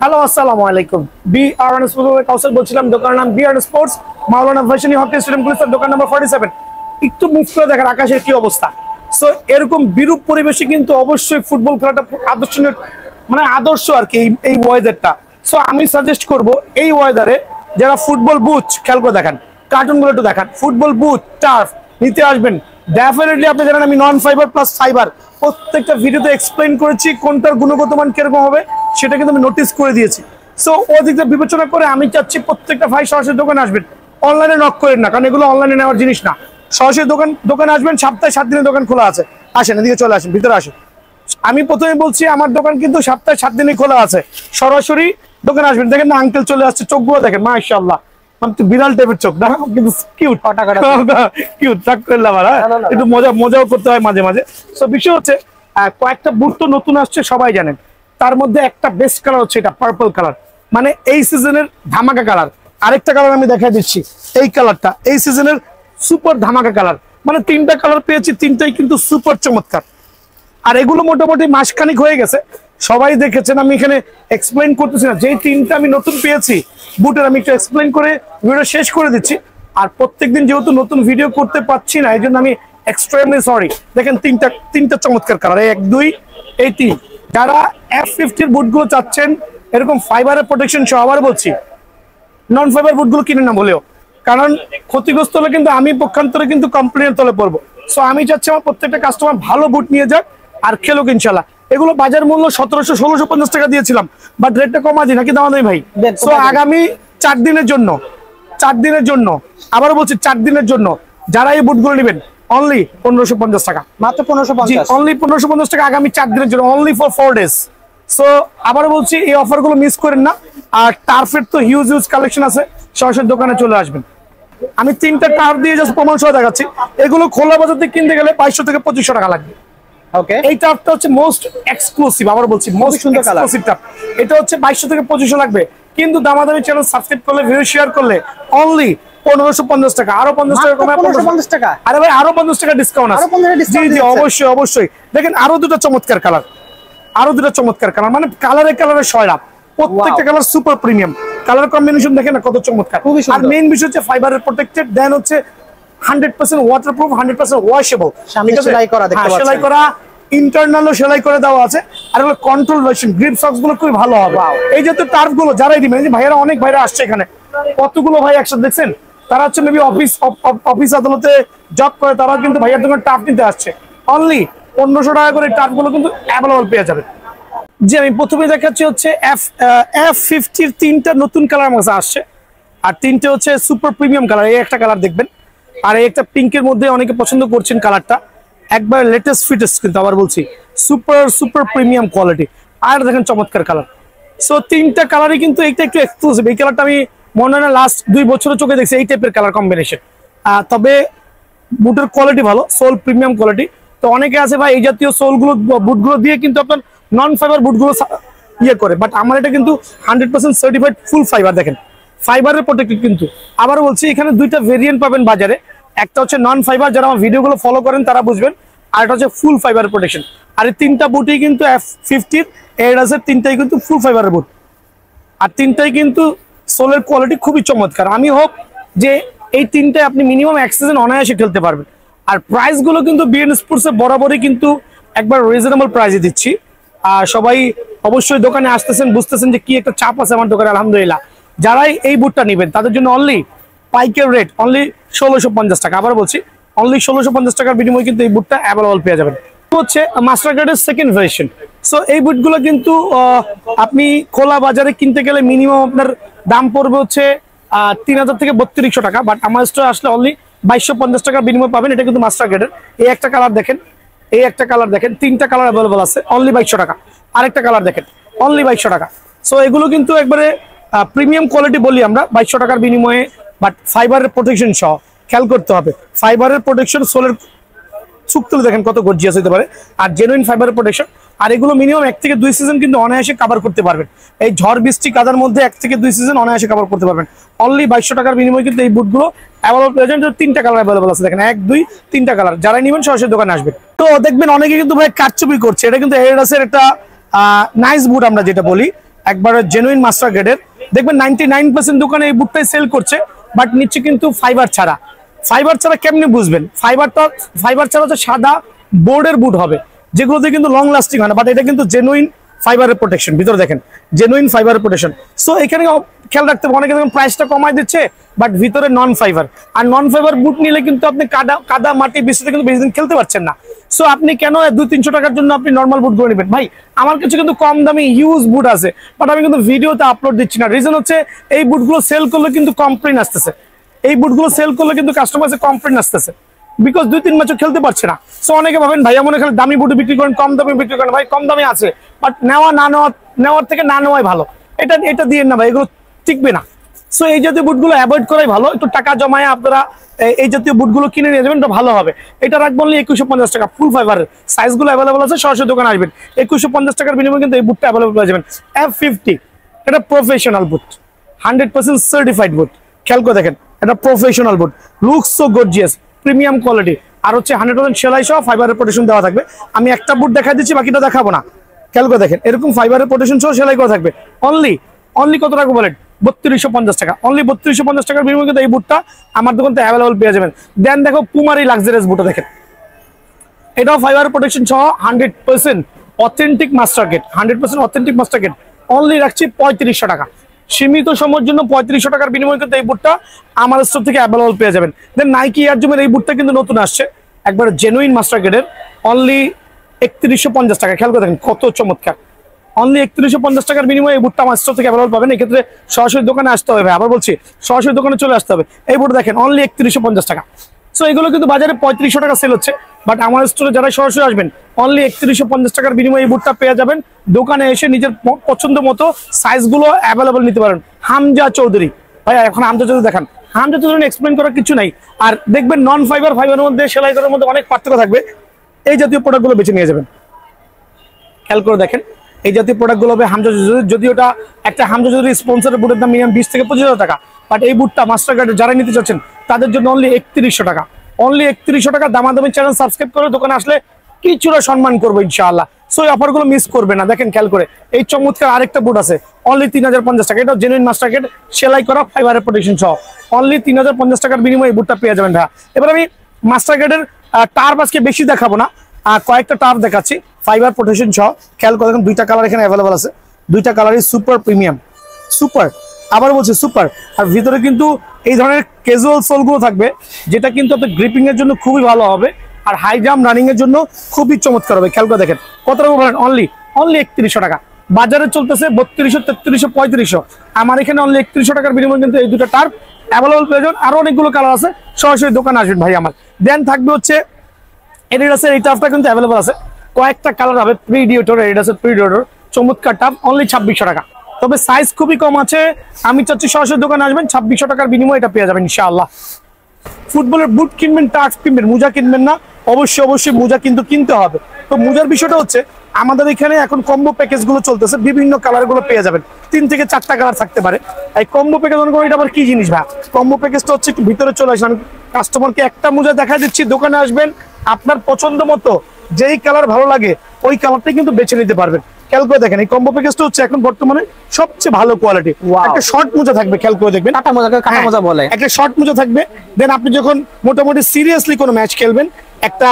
Hello আসসালামু আলাইকুম। BRN sports কাউসার বলছিলাম, দোকানের নাম বিআরএন স্পোর্টস, মাওলানা ভাসানী হকি স্টেডিয়াম পুলিশের দোকান নাম্বার 47। একটু মুখ করে দেখেন আকাশের কি অবস্থা। সো এরকম বিরূপ পরিবেশে কিন্তু অবশ্যই ফুটবল খেলাটা আদর্শনীয়, মানে আদর্শ আর কি এই ওয়েদারটা। সো আমি সাজেস্ট করব এই ওয়েদারে যারা ফুটবল বুট খেয়াল করে দেখেন, কার্টুনগুলো একটু দেখান, ফুটবল বুট টার্ফ নিতে আসবেন ডেফিনেটলি। আপনি জানেন আমি নন ফাইবার প্লাস ফাইবার প্রত্যেকটা ভিডিওতে এক্সপ্লেন করেছি কোনটার গুণগত মান কিরকম হবে, সেটা কিন্তু আমি নোটিস করে দিয়েছি। সো ওদিকটা বিবেচনা করে আমি চাচ্ছি প্রত্যেকটা ভাই সরাসরি দোকানে আসবেন, অনলাইনে নক করেন না, কারণ এগুলো অনলাইনে নেওয়ার জিনিস না। সরাসরি দোকানে আসবেন, সপ্তাহে 7 দিনের দোকান খোলা আছে। আসেন এদিকে চলে আসেন, ভিতরে আসেন। আমি প্রথমে বলছি আমার দোকান কিন্তু সপ্তাহে 7 দিনই খোলা আছে। সরাসরি দোকানে আসবেন। দেখেন না আঙ্কেল চলে আসছে, চোখগুলো দেখেন মাশাআল্লাহ, বিড়াল টাইপের চোখ না, কিন্তু কিউট কিউট রাগ করলাম আর একটু মজাও করতে হয় মাঝে মাঝে। তো বিষয় হচ্ছে কয়েকটা বুট তো নতুন আসছে সবাই জানেন, তার মধ্যে একটা বেস্ট কালার হচ্ছে এটা পার্পল কালার, মানে এই সিজনের ধামাকা কালার। আরেকটা কালার আমি দেখাই দিচ্ছি, এই কালারটা এই সিজনের সুপার ধামাকা কালার, মানে 3টা কালার পেয়েছি, 3টাই কিন্তু সুপার চমৎকার। আর এগুলো মোটামুটি মাসখানিক হয়ে গেছে, সবাই দেখেছেন, আমি এখানে এক্সপ্লেন করতেছি না। যেই 3টা আমি নতুন পেয়েছি বুটের, আমি একটু এক্সপ্লেন করে ভিডিও শেষ করে দিচ্ছি। আর প্রত্যেকদিন যেহেতু নতুন ভিডিও করতে পারছি না, এই জন্য আমি এক্সট্রিমলি সরি। দেখেন তিনটা চমৎকার কালার, 1 2 এই 3। যারা F50 বুটগুলো চাচ্ছেন এরকম ফাইবারের প্রোটেকশন সহ, আবার বলছি নন ফাইবার বুটগুলো কিনে না বলেও, কারণ ক্ষতিগ্রস্ত হলে কিন্তু আমি পক্ষান্তরে কিন্তু কমপ্লেনের তলে পড়বো। সো আমি চাচ্ছি আমার প্রত্যেকটা কাস্টমার ভালো বুট নিয়ে যাক আর খেলুক ইনশাল্লাহ। এগুলো বাজার মূল্য 1700-1650 টাকা দিয়েছিলাম, বাট রেটটা কমা দিই নাকি দাম নেই ভাই। সো আগামী 4 দিনের জন্য আবারও বলছি 4 দিনের জন্য যারা এই বুটগুলো নেবেন অনলি 1550 টাকা, মাত্র 1550, অনলি 1550 টাকা আগামী 4 দিনের জন্য, অনলি ফর 4 ডেজ। সো আবারও বলছি এই অফারগুলো মিস করেন না। আর টার্ফের তো হিউজ কালেকশন আছে, সরাসরি দোকানে চলে আসবেন। আমি 3টা টার্ফ দিয়ে জাস্ট প্রমাণ সহ দেখাচ্ছি। এগুলো খোলা বাজার থেকে কিনতে গেলে 2200 থেকে 2500 টাকা লাগবে। ওকে, এই টার্ফটা হচ্ছে মোস্ট এক্সক্লুসিভ, আবার বলছি মোস্ট সুন্দর এক্সক্লুসিভ টার্ফ। এটা হচ্ছে 2200 থেকে 2500 লাগবে, কিন্তু দামাদামি চ্যানেল সাবস্ক্রাইব করলে, ভিডিও শেয়ার করলে অনলি 1550 টাকা, আরো 50 টাকা কমে 1550 টাকা। আরে ভাই আরো 50 টাকা ডিসকাউন্ট আছে। জি জি অবশ্যই। দেখেন আরো দুটো চমৎকার কালার, মানে কালারে সয়রাপ, প্রত্যেকটা colour super premium colour combination. দেখেন না কত চমৎকার। আর মেইন বিষয় হচ্ছে ফাইবারের প্রোটেক্টেড, দেন হচ্ছে 100% ওয়াটারপ্রুফ, 100% ওয়াশেবল। সেলাই করা, ইন্টারনালও সেলাই করে দেওয়া আছে। আর এগুলো কন্ট্রোল ভার্সন, গ্রিপ সক্স গুলো খুবই ভালো হবে। এই জাতীয় টার্ফ গুলো যারাই দিবেন, ভাইয়েরা অনেক ভাইরা আসছে এখানে, কতগুলো ভাই একসাথে দেখছেন, তারা হচ্ছে মেবি অফিস আদালতে জব করে, তারা কিন্তু ভাইয়ের দোকানে টার্ফ নিতে আসছে। অনলি 1500 টাকা করে টার্ফ গুলো কিন্তু অ্যাভেলেবল পেয়ে যাবেন। জি আমি প্রথমে দেখাচ্ছি হচ্ছে F50 3টা নতুন কালার আমার কাছে আসছে, আর 3টে হচ্ছে সুপার প্রিমিয়াম কালার। এই একটা কালার দেখবেন, আর এই একটা পিঙ্কের মধ্যে অনেকে পছন্দ করছেন কালারটা, একবার লেটেস্ট ফিটেস্ট, কিন্তু আবার বলছি সুপার প্রিমিয়াম কোয়ালিটি। আর দেখেন চমৎকার কালার। সো 3টা কালারই কিন্তু এইটা একটু এক্সক্লুসিভ। এই কালারটা আমি মনে হয় না লাস্ট 2 বছরের চোখে দেখছি এই টাইপের কালার কম্বিনেশন। তবে বুটের কোয়ালিটি ভালো, সোল প্রিমিয়াম কোয়ালিটি। তো অনেকে আছে ভাই এই জাতীয় সোলগুলো বুটগুলো দিয়ে কিন্তু আপনার নন ফাইবার বুটগুলো ইয়ে করে, বাট আমার এটা কিন্তু 100% সার্টিফাইড ফুল ফাইবার। দেখেন ফাইবারের প্রোটেক্টেড কিন্তু। আবার বলছি এখানে 2টা ভেরিয়েন্ট পাবেন বাজারে, একটা হচ্ছে নন ফাইবার, যারা আমার ভিডিওগুলো ফলো করেন তারা বুঝবেন, আর এটা হচ্ছে ফুল ফাইবার প্রোটেকশন। আর এই 3টা বুটই কিন্তু F50 এর 3টাই কিন্তু ফুল ফাইবারের বুট, আর 3টাই কিন্তু সোলের কোয়ালিটি খুবই চমৎকার। আমি হোপ যে এই 3টায় আপনি মিনিমাম 1 সিজন অনায়াসে খেলতে পারবেন। আর প্রাইস গুলো কিন্তু বিএন স্পোর্টসে বরাবরই কিন্তু একবার রিজনেবল প্রাইসে দিচ্ছি। আর সবাই অবশ্যই দোকানে আসতেছেন, বুঝতেছেন যে কি একটা চাপ আছে আমার দোকানে, আলহামদুলিল্লাহ। যারাই এই বুটটা নেবেন তাদের জন্য অনলি পাইকের রেট অনলি 1650 টাকা। আবার বলছি অনলি 1650 টাকার বিনিময়ে কিন্তু এই বুটটা অ্যাভেলেবল পেয়ে যাবেন। হচ্ছে মাস্টার গ্রেডের সেকেন্ড ভার্সন। সো এই বুটগুলো কিন্তু আপনি খোলা বাজারে কিনতে গেলে মিনিমাম আপনার দাম পড়বে হচ্ছে 3000 থেকে 3200 টাকা, বাট আমার স্টোরে আসলে অনলি 2250 টাকার বিনিময়ে পাবেন। এটা কিন্তু মাস্টার গ্রেডের। এই একটা কালার দেখেন, 3টা কালার অ্যাভেলেবল আছে, অনলি 2200 টাকা। আরেকটা কালার দেখেন, অনলি 2200 টাকা। সো এগুলো কিন্তু একবারে প্রিমিয়াম কোয়ালিটি বলি আমরা 2200 টাকার বিনিময়ে, বাট ফাইবারের প্রোটেকশন সহ। খেয়াল করতে হবে ফাইবারের প্রোটেকশন, সোলের চুক তুলে দেখেন কত গর্জিয়াস হতে পারে, আর জেনুইন ফাইবারের প্রোটেকশন। আর এগুলো মিনিমাম 1 থেকে 2 সিজন কিন্তু অনায়াসে কভার করতে পারবেন। এই ঝড় বৃষ্টি কাদার মধ্যে 1 থেকে 2 সিজন অনায়াসে কভার করতে পারবেন। অনলি 2200 টাকার বিনিময়ে কিন্তু এই বুটগুলো অ্যাভেলেবল পেয়ে যাবেন। 3টা কালার অ্যাভেলেবল আছে, দেখেন 1 2 3টা কালার। যারাই নেবেন সরাসরি দোকানে আসবেন। তো দেখবেন অনেকে কিন্তু ভাই কারচুপি করছে, এটা কিন্তু এডিডাসের একটা নাইস বুট আমরা যেটা বলি। একবারে জেনুইন মাস্টার গ্রেডের। দেখবেন 99% দোকানে এই বুটটাই সেল করছে, বাট নিচে কিন্তু ফাইবার ছাড়া। ফাইবার ছাড়া কেমনি বুঝবেন? ফাইবার ছাড়া হচ্ছে সাদা বোর্ডের বুট হবে, যেগুলোতে কিন্তু লং লাস্টিং হয় না, বাট এটা কিন্তু জেনুইন ফাইবারের প্রোটেকশন। ভিতরে দেখেন জেনুইন ফাইবারের প্রোটেকশন। সো এখানে খেয়াল রাখতে হবে, অনেকে দেখুন প্রাইসটা কমায় দিচ্ছে বাট ভিতরে নন ফাইবার। আর নন ফাইবার বুট নিলে কিন্তু আপনি কাদা মাটি বৃষ্টিতে কিন্তু বেশি দিন খেলতে পারছেন না। সো আপনি কেন 200-300 টাকার জন্য আপনি নর্মাল বুট করে নেবেন? ভাই আমার কাছে কিন্তু কম দামি ইউজ বুট আছে, বাট আমি কিন্তু ভিডিওতে আপলোড দিচ্ছি না। রিজন হচ্ছে এই বুটগুলো সেল করলে কিন্তু কমপ্লেন আসতেছে, এই বুটগুলো সেল করলে কিন্তু কাস্টমার্সে কমপ্লেন আসতেছে, বিকজ 2-3 ম্যাচও খেলতে পারছে না। সো অনেকে ভাবেন ভাই মনে খালি দামি বুট বিক্রি করেন, কম দামে বিক্রি করেন। ভাই কম দামে আছে, বাট নেওয়ার থেকে না নেওয়াই ভালো। এটা দিয়ে না ভাই, এগুলো টিকবে না। সো এই জাতীয় বুটগুলো অ্যাভয়েড করাই ভালো। একটু টাকা জমায় আপনারা এই জাতীয় বুটগুলো কিনে নিয়ে যাবেন, এটা ভালো হবে। এটা রাখবেন অনলি 2150 টাকা, ফুল ফাইবারের। সাইজগুলো অ্যাভেলেবল আছে, সরাসরি দোকানে আসবেন। 2150 টাকার বিনিময়ে কিন্তু এই বুটটা অ্যাভেলেবল পেয়ে যাবেন। F50 এটা প্রফেশনাল বুট, 100% সার্টিফাইড বুট। খেয়াল করে দেখেন, এটা professional boot, looks so gorgeous, premium quality. আর হচ্ছে 100% সেলাই সহ ফাইবারের প্রোটেকশন দেওয়া থাকবে। আমি একটা বুট দেখাই দিচ্ছি, বাকিটা দেখাবো না। খেয়াল করে দেখেন, এরকম ফাইবারের প্রোটেকশন সহ সেলাই করা থাকবে। অনলি কত টাকা বলেন? 3250 টাকা। অনলি 3250 টাকার বিনিময়ে কিন্তু এই বুটটা আমার দোকানে অ্যাভেলেবল পেয়ে যাবেন। দেন দেখো পুমার এই লাক্সারিয়াস বুটটা দেখেন, এটাও ফাইবার প্রোটেকশন সহ 100% authentic master gate, 100% authentic master gate. Only রাখছি 3500 টাকা, সীমিত সময়ের জন্য 3500 টাকার বিনিময়ে কিন্তু এই বুটটা আমার স্টোর থেকে অ্যাভেলেবল পেয়ে যাবেন। দেন নাইকি এয়ার জুমের এই বুটটা কিন্তু নতুন আসছে, একবার জেনুইন মাস্টার গেটের। অনলি 3150 টাকা। খেয়াল করে দেখেন কত চমৎকার। অনলি 3150 টাকার বিনিময়ে এই বুটটা আমার স্টোর থেকে অ্যাভেলেবল পাবেন। এক্ষেত্রে সরাসরি দোকানে আসতে হবে। আবার বলছি, সরাসরি দোকানে চলে আসতে হবে। এই বুট দেখেন অনলি 3150 টাকা। সো এগুলো কিন্তু বাজারে 3500 টাকা সেল হচ্ছে, বাট আমার স্টোরে যারা সরাসরি আসবেন অনলি 3150 টাকার বিনিময়ে এই বুটটা পেয়ে যাবেন। দোকানে এসে নিজের পছন্দ মতো সাইজগুলো অ্যাভেলেবল নিতে পারেন। হামজা চৌধুরী ভাই, এখন হামজা চৌধুরী দেখান। হামজা চৌধুরী এক্সপ্লেন করার কিছু নাই। আর দেখবেন নন ফাইবার ফাইবারের মধ্যে সেলাই করার মধ্যে অনেক পার্থক্য থাকবে। এই জাতীয় প্রোডাক্টগুলো বেছে নিয়ে যাবেন। খেয়াল করে দেখেন, এই জাতীয় প্রোডাক্টগুলো হবে হামজা চৌধুরী। যদি ওটা একটা হামজা চৌধুরী স্পন্সরের বুটের দাম মিনিমাম 20 থেকে 25,000 টাকা, বাট এই বুটটা মাস্টার গার্ডের যারা নিতে চাচ্ছেন তাদের জন্য অনলি 3100 টাকা। অনলি 3100 টাকা। দামাদামি চ্যানেল সাবস্ক্রাইব করে দোকানে আসলে কিছুটা সম্মান করবো ইনশাআল্লাহ। সো এই অফারগুলো মিস করবে না। দেখেন খেয়াল করে, এই চমৎকার আরেকটা বুট আছে অনলি 3050 টাকা। এটা জেনুইন মাস্টার গেট, সেলাই করা, ফাইবারের প্রোটেকশন সহ। অনলি 3050 টাকার বিনিময়ে এই বুটটা পেয়ে যাবেন ভাইয়া। এবার আমি মাস্টার গেটের টার্ফ আজকে বেশি দেখাবো না, কয়েকটা টার্ফ দেখাচ্ছি ফাইবার প্রোটেকশন সহ। খেয়াল করে দেখুন, দুইটা কালার এখানে অ্যাভেলেবল আছে। দুইটা কালারই সুপার প্রিমিয়াম, সুপার, আবার বলছি সুপার। আর ভিতরে কিন্তু এই ধরনের ক্যাজুয়াল সোলগুলো থাকবে, যেটা কিন্তু আপনার গ্রিপিং এর জন্য খুবই ভালো হবে, আর হাই জাম্প রানিং এর জন্য খুবই চমৎকার হবে। খেয়াল করে দেখেন কত টাকা বলেন? অনলি 3100 টাকা। বাজারে চলতেছে 3200, 3300, 3500। আমার এখানে অনলি 3100 টাকার বিনিময়ে কিন্তু এই দুটো টার্ফ অ্যাভেলেবল পেয়ে যাবেন। আরো অনেকগুলো কালার আছে, সরাসরি দোকানে আসবেন ভাই আমার। দেন থাকবে হচ্ছে এডিডাসের এই টার্ফটা কিন্তু অ্যাভেলেবল আছে, কয়েকটা কালার হবে। প্রিডিয়েটর, এডিডাসের প্রিডিয়েটর, চমৎকার টার্ফ, অনলি 2600 টাকা। তবে সাইজ খুবই কম আছে। আমি চাচ্ছি সরাসরি দোকানে আসবেন, 2600 টাকার বিনিময়ে এটা পেয়ে যাবেন ইনশাআল্লাহ। ফুটবলের বুট কিনবেন, টার্ফ কিনবেন, মোজা কিনবেন না? অবশ্যই মোজা কিন্তু কিনতে হবে। তো মোজার বিষয়টা হচ্ছে আমাদের এখানে এখন কম্বো প্যাকেজ গুলো চলতেছে, বিভিন্ন কালার গুলো পেয়ে যাবেন। 3 থেকে 4টা কালার থাকতে পারে। এই কম্বো প্যাকেজ এটা আবার কি জিনিস ভাই? কম্বো প্যাকেজটা হচ্ছে একটু ভিতরে চলে আসেন, আমি কাস্টমারকে একটা মোজা দেখা দিচ্ছি, দোকানে আসবেন, আপনার পছন্দ মতো যেই কালার ভালো লাগে ওই কালারটাই কিন্তু বেছে নিতে পারবেন। খেয়াল করে দেখেন, এই কম্বো প্যাকেজটা হচ্ছে এখন বর্তমানে সবচেয়ে ভালো কোয়ালিটি। একটা শর্ট মোজা থাকবে, খেয়াল করে দেখবেন, কাটা মোজা বলে একটা শর্ট মোজা থাকবে। দেন আপনি যখন মোটামুটি সিরিয়াসলি কোনো ম্যাচ খেলবেন, একটা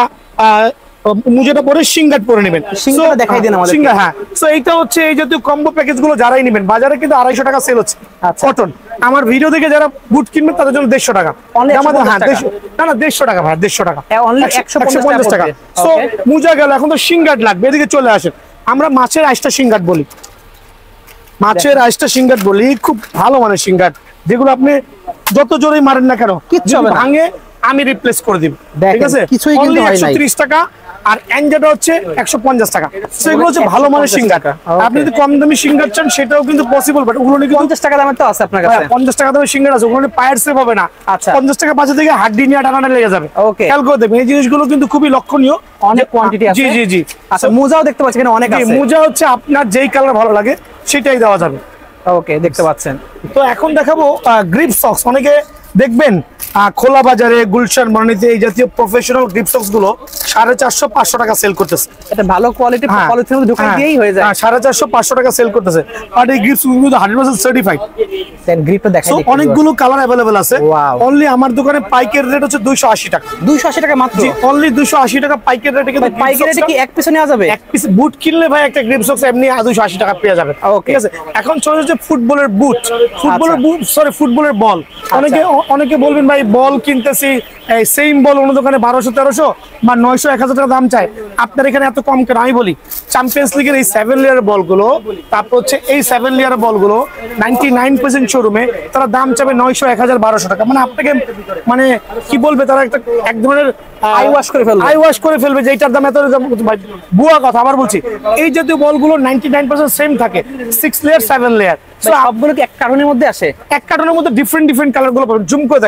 মোজাটা পরে সিঙ্গার পরে নেবেন। সিঙ্গার দেখাই দেন আমাদের। সিঙ্গার, হ্যাঁ। সো এইটা হচ্ছে এই জাতীয় কম্বো প্যাকেজ গুলো যারাই নেবেন, বাজারে কিন্তু 250 টাকা সেল হচ্ছে কটন। আমার ভিডিও দেখে যারা বুট কিনবেন তাদের জন্য 150 টাকা। আমাদের হ্যাঁ, না 150 টাকা ভাই, 150 টাকা, 150 টাকা। সো মোজা গেল, এখন তো সিঙ্গার লাগবে। এদিকে চলে আসেন, আমরা মাছের আইসটা সিঙ্গার বলি, মাছের আইসটা সিঙ্গার বলি, খুব ভালো মানের সিঙ্গার, যেগুলো আপনি যত জোরেই মারেন না কেন কিচ্ছু ভাঙে আমি রিপ্লেস করে দিব। ঠিক আছে, কিছুই কিন্তু হয় না। 130 টাকা। আর এনজাটা হচ্ছে 150 টাকা। সেগুলো হচ্ছে ভালো মানের সিঙ্গার। আপনি যদি কম দামি সিঙ্গার চান সেটাও কিন্তু পসিবল, বাট ওগুলো 50 টাকা দামের তো আছে আপনার কাছে। 50 টাকা দামের সিঙ্গার আছে, ওগুলো পায়ের সেভ হবে না। আচ্ছা, 50 টাকা বাজে থেকে হাড্ডি নিয়ে টানা লেগে যাবে। ওকে, খেয়াল করে দেখবেন, এই জিনিসগুলো কিন্তু খুবই লক্ষণীয়, অনেক কোয়ান্টিটি আছে। জি জি জি। আচ্ছা, মোজাও দেখতে পাচ্ছেন এখানে অনেক আছে। মোজা হচ্ছে আপনার যেই কালার ভালো লাগে সেটাই দেওয়া যাবে। ওকে, দেখতে পাচ্ছেন। তো এখন দেখাবো গ্রিপ সক্স। অনেকে দেখবেন খোলা বাজারে গুলশান মনিতে এই জাতীয় প্রফেশনাল গ্রিপ সক্স গুলো 450-500 টাকা সেল করতেছে। এটা ভালো কোয়ালিটি পলিথিনের মধ্যে ঢুকাই দিয়েই হয়ে যায়। 450-500 টাকা সেল করতেছে। আর এই গ্রিপস গুলো 100% সার্টিফাইড। দেন গ্রিপটা দেখাই দিই। অনেকগুলো কালার अवेलेबल আছে। অনলি আমার দোকানে পাইকারি রেট হচ্ছে 280 টাকা। 280 টাকা মাত্র। জি, অনলি 280 টাকা পাইকারি রেটে। কিন্তু পাইকারি রেটে কি এক পিস নেওয়া যাবে? এক পিস বুট কিনলে ভাই একটা গ্রিপ সক্স এমনি 280 টাকা পেয়ে যাবেন। ঠিক আছে, এখন চলে যাচ্ছে ফুটবলের বুট, ফুটবলের বল। অনেকে বলবেন ভাই বল কিনতেছি এই সেম বল অন্য দোকানে 1200-1300 বা 900-1000 টাকা দাম চায়, আপনার এখানে এত কম কেন? আমি বলি চ্যাম্পিয়ন্স লিগের এই 7 লেয়ার বলগুলো, তারপর হচ্ছে এই 7 লেয়ার বলগুলো 99% শোরুমে তারা দাম চাবে 900-1000-1200 টাকা। মানে আপনাকে মানে কি বলবে, তারা এক ধরনের আই ওয়াশ করে ফেলবে যে এইটার দাম এত। বুয়া কথা। আবার বলছি এই জাতীয় বলগুলো 99% সেম থাকে, 6 লেয়ার 7 লেয়ার। সবগুলো কি এক কার্টনের মধ্যে আসে? এক কার্টনের মধ্যে ডিফারেন্ট কালার গুলো পাবেন। জুম করে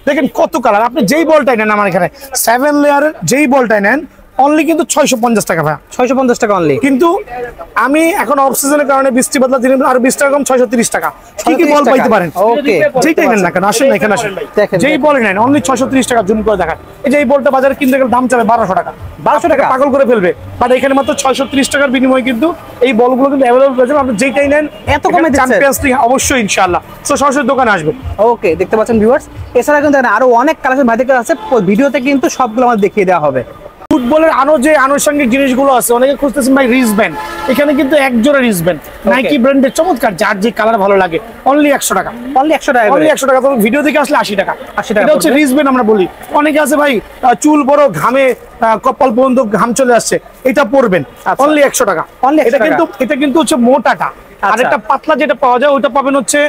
দেখেন কত কালার। আপনি যেই বলটাই নেন আমার এখানে 7 লেয়ারের যেই বলটাই নেন অনলি কিন্তু 650 টাকা ভাই। 650 টাকা অনলি। কিন্তু আমি এখন অফ সিজনের কারণে বৃষ্টি বাদলা দিন আর 20 টাকা কম 630 টাকা। কি বল পাইতে পারেন? ওকে, যেটাই নেন না কেন আসেন না এখানে আসেন। যেই বল নেন অনলি 630 টাকা। জুম করে দেখান। এই যে এই বলটা বাজারে কিনতে গেলে দাম চাবে 1200 টাকা। 1200 টাকা পাগল করে ফেলবে। বাট এখানে মাত্র 630 টাকার বিনিময়ে কিন্তু এই বলগুলো কিন্তু अवेलेबल পেয়ে যাবেন। আপনি যেটাই নেন এত কমে দিচ্ছেন। চ্যাম্পিয়ন্স লিগ অবশ্যই ইনশাআল্লাহ। সো সরাসরি দোকানে আসবেন। ওকে, দেখতে পাচ্ছেন ভিউয়ার্স। এছাড়া কিন্তু আরো অনেক কালেকশন ভাইদের কাছে আছে, ভিডিওতে কিন্তু সবগুলো আমাদের দেখিয়ে দেওয়া হবে। ফুটবলের যে আনুষঙ্গিক জিনিসগুলো আছে, অনেকে খুঁজতেছেন ভাই রিস্টব্যান্ড। এখানে কিন্তু এক জোড়া রিস্টব্যান্ড নাইকি ব্র্যান্ডের চমৎকার, যার যে কালার ভালো লাগে অনলি 100 টাকা। অনলি 100 টাকা। অনলি 100 টাকা। তবে ভিডিও দেখে আসলে 80 টাকা। 80 টাকা। এটা হচ্ছে রিস্টব্যান্ড আমরা বলি। অনেকে আছে ভাই চুল বড়, ঘামে কপাল পর্যন্ত ঘাম চলে আসছে, এটা পরবেন অনলি 100 টাকা। এটা কিন্তু হচ্ছে মোটাটা। আর একটা পাতলা যেটা পাওয়া যায় ওটা পাবেন হচ্ছে